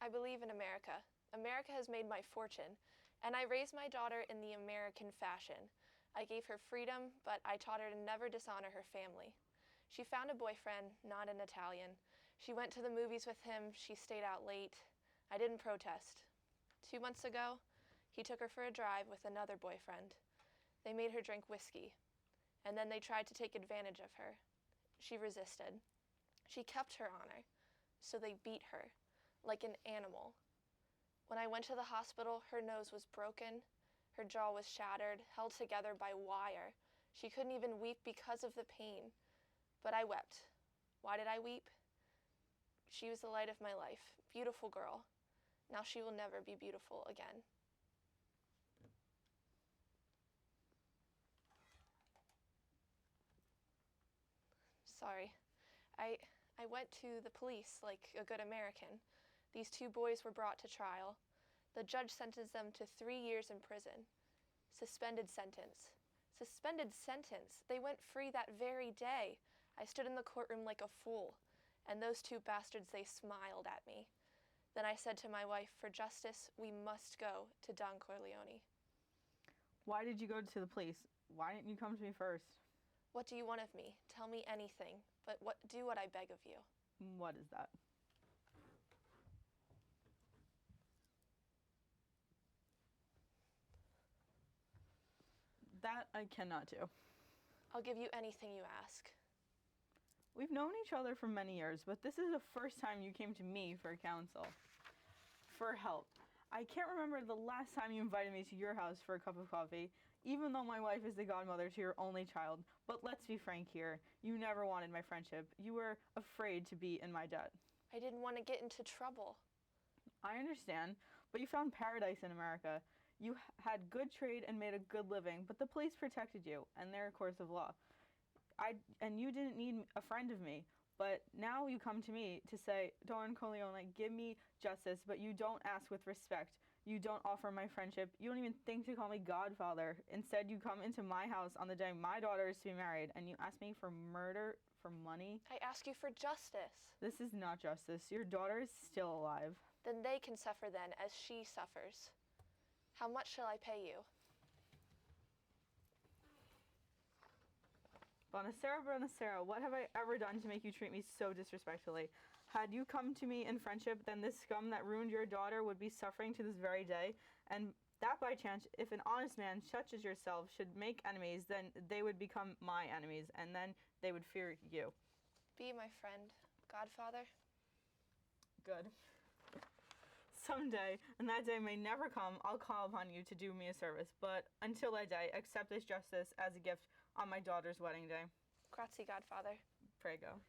I believe in America. America has made my fortune, and I raised my daughter in the American fashion. I gave her freedom, but I taught her to never dishonor her family. She found a boyfriend, not an Italian. She went to the movies with him. She stayed out late. I didn't protest. 2 months ago, he took her for a drive with another boyfriend. They made her drink whiskey, and then they tried to take advantage of her. She resisted. She kept her honor, so they beat her like an animal. When I went to the hospital, her nose was broken, her jaw was shattered, held together by wire. She couldn't even weep because of the pain. But I wept. Why did I weep? She was the light of my life, beautiful girl. Now she will never be beautiful again. Sorry. I went to the police like a good American. These 2 boys were brought to trial. The judge sentenced them to 3 years in prison. Suspended sentence. Suspended sentence. They went free that very day. I stood in the courtroom like a fool, and those 2 bastards, they smiled at me. Then I said to my wife, for justice, we must go to Don Corleone. Why did you go to the police? Why didn't you come to me first? What do you want of me? Tell me anything, but do what I beg of you. What is that? That I cannot do. I'll give you anything you ask. We've known each other for many years, but this is the first time you came to me for counsel, for help. I can't remember the last time you invited me to your house for a cup of coffee, even though my wife is the godmother to your only child. But let's be frank here. You never wanted my friendship. You were afraid to be in my debt. I didn't want to get into trouble. I understand, but you found paradise in America. You had good trade and made a good living, but the police protected you and their course of law. And you didn't need a friend of me, but now you come to me to say, Don Corleone, give me justice, but you don't ask with respect. You don't offer my friendship. You don't even think to call me Godfather. Instead, you come into my house on the day my daughter is to be married, and you ask me for murder, for money. I ask you for justice. This is not justice. Your daughter is still alive. Then they can suffer then, as she suffers. How much shall I pay you? Buonasera, buonasera, what have I ever done to make you treat me so disrespectfully? Had you come to me in friendship, then this scum that ruined your daughter would be suffering to this very day. And that by chance, if an honest man such as yourself should make enemies, then they would become my enemies, and then they would fear you. Be my friend, Godfather. Good. Someday, and that day may never come, I'll call upon you to do me a service. But until that day, accept this justice as a gift on my daughter's wedding day. Grazie, Godfather. Prego.